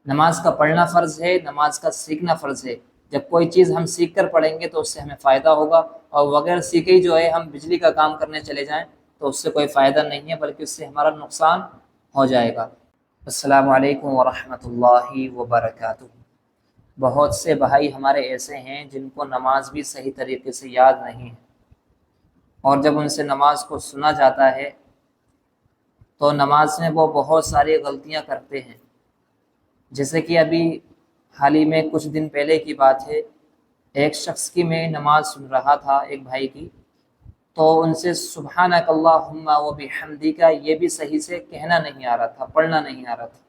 نماز کا پڑھنا فرض ہے، نماز کا سیکھنا فرض ہے۔ جب کوئی چیز ہم سیکھ کر پڑھیں گے تو اس سے ہمیں فائدہ ہوگا، اور بغیر سیکھے ہی جو ہے ہم بجلی کا کام کرنے چلے جائیں تو اس سے کوئی فائدہ نہیں ہے، بلکہ اس سے ہمارا نقصان ہو جائے گا۔ السلام علیکم ورحمۃ اللہ وبرکاتہ۔ بہت سے بھائی ہمارے ایسے ہیں جن کو نماز بھی صحیح طریقے سے یاد نہیں ہے، اور جب ان سے نماز کو سنا جاتا ہے تو نماز میں وہ بہت ساری غلطیاں کرتے ہیں۔ جیسے کہ ابھی حال ہی میں کچھ دن پہلے کی بات ہے، ایک شخص کی میں نماز سن رہا تھا، ایک بھائی کی، تو ان سے سبحانک اللہم و بحمدک یہ بھی صحیح سے کہنا نہیں آ رہا تھا، پڑھنا نہیں آ رہا تھا۔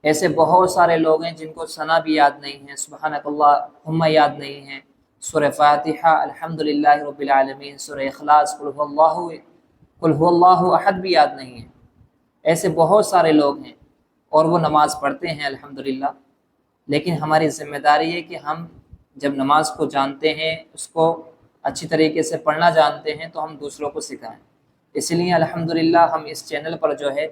ایسے بہت سارے لوگ ہیں جن کو ثنا بھی یاد نہیں ہے، سبحانک اللہم یاد نہیں ہے، سورہ فاتحہ، الحمدللہ رب العالمین، سورہ اخلاص، قل هو اللہ احد بھی یاد نہیں ہے۔ ایسے بہت سارے لوگ ہیں اور وہ نماز پڑھتے ہیں الحمدللہ، لیکن ہماری ذمہ داری ہے کہ ہم جب نماز کو جانتے ہیں، اس کو اچھی طریقے سے پڑھنا جانتے ہیں، تو ہم دوسروں کو سکھائیں۔ اس لیے الحمدللہ ہم اس چینل پر جو ہے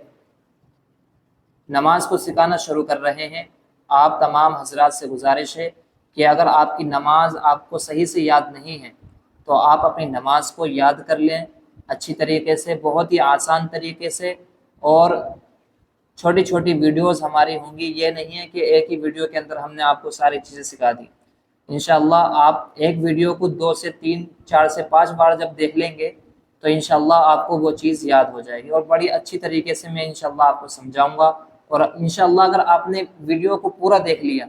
نماز کو سکھانا شروع کر رہے ہیں۔ آپ تمام حضرات سے گزارش ہے کہ اگر آپ کی نماز آپ کو صحیح سے یاد نہیں ہے تو آپ اپنی نماز کو یاد کر لیں اچھی طریقے سے، بہت ہی آسان طریقے سے، اور چھوٹی چھوٹی ویڈیوز ہماری ہوں گی۔ یہ نہیں ہے کہ ایک ہی ویڈیو کے اندر ہم نے آپ کو ساری چیزیں سکھا دی۔ انشاءاللہ آپ ایک ویڈیو کو 2 سے 3 4 سے 5 بار جب دیکھ لیں گے تو انشاءاللہ آپ کو وہ چیز یاد ہو جائے گی، اور بڑی اچھی طریقے سے میں انشاءاللہ آپ کو سمجھاؤں گا۔ اور انشاءاللہ اگر آپ نے ویڈیو کو پورا دیکھ لیا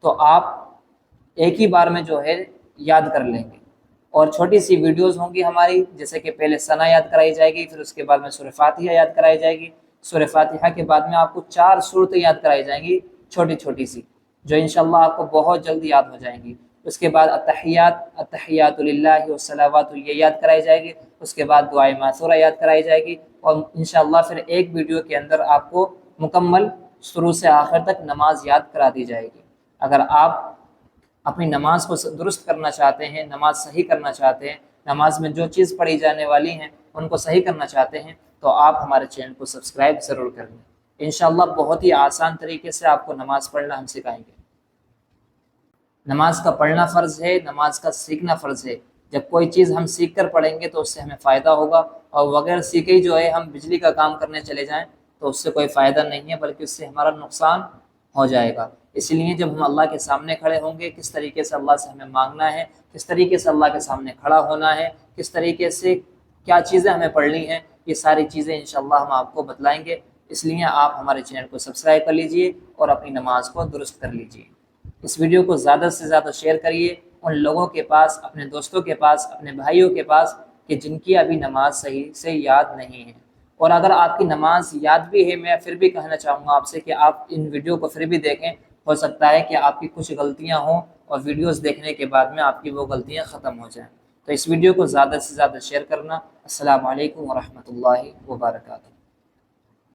تو آپ ایک ہی بار میں جو ہے یاد کر لیں گے۔ اور چھوٹی سی ویڈیوز ہوں گی ہماری، جیسے کہ پہلے ثنا یاد کرائی جائے گی، پھر اس کے بعد میں سورہ فاتحہ یاد کرائی جائے گی، سورہ فاتحہ کے بعد میں آپ کو 4 سورتیں یاد کرائی جائیں گی چھوٹی چھوٹی سی، جو انشاءاللہ آپ کو بہت جلدی یاد ہو جائیں گی۔ اس کے بعد التحیات للہ والصلوات یہ یاد کرائی جائے گی، اس کے بعد دعائے معثورہ یاد کرائی جائے گی، اور انشاءاللہ پھر ایک ویڈیو کے اندر آپ کو مکمل شروع سے آخر تک نماز یاد کرا دی جائے گی۔ اگر آپ اپنی نماز کو درست کرنا چاہتے ہیں، نماز صحیح کرنا چاہتے ہیں، نماز میں جو چیز پڑھی جانے والی ہیں ان کو صحیح کرنا چاہتے ہیں، تو آپ ہمارے چینل کو سبسکرائب ضرور کر لیں۔ انشاءاللہ بہت ہی آسان طریقے سے آپ کو نماز پڑھنا ہم سکھائیں گے۔ نماز کا پڑھنا فرض ہے، نماز کا سیکھنا فرض ہے۔ جب کوئی چیز ہم سیکھ کر پڑھیں گے تو اس سے ہمیں فائدہ ہوگا، اور بغیر سیکھے ہی جو ہے ہم بجلی کا کام کرنے چلے جائیں تو اس سے کوئی فائدہ نہیں ہے، بلکہ اس سے ہمارا نقصان ہو جائے گا۔ اس لیے جب ہم اللہ کے سامنے کھڑے ہوں گے، کس طریقے سے اللہ سے ہمیں مانگنا ہے، کس طریقے سے اللہ کے سامنے کھڑا ہونا ہے، کس طریقے سے کیا چیزیں ہمیں پڑھنی ہیں، یہ ساری چیزیں انشاءاللہ ہم آپ کو بتلائیں گے۔ اس لیے آپ ہمارے چینل کو سبسکرائب کر لیجئے اور اپنی نماز کو درست کر لیجئے۔ اس ویڈیو کو زیادہ سے زیادہ شیئر کریے ان لوگوں کے پاس، اپنے دوستوں کے پاس، اپنے بھائیوں کے پاس، کہ جن کی ابھی نماز صحیح سے یاد نہیں ہے۔ اور اگر آپ کی نماز یاد بھی ہے، میں پھر بھی کہنا چاہوں گا آپ سے کہ آپ ان ویڈیو کو پھر بھی دیکھیں، ہو سکتا ہے کہ آپ کی کچھ غلطیاں ہوں اور ویڈیوز دیکھنے کے بعد میں آپ کی وہ غلطیاں ختم ہو جائیں۔ تو اس ویڈیو کو زیادہ سے زیادہ شیئر کرنا۔ السلام علیکم ورحمۃ اللہ وبرکاتہ۔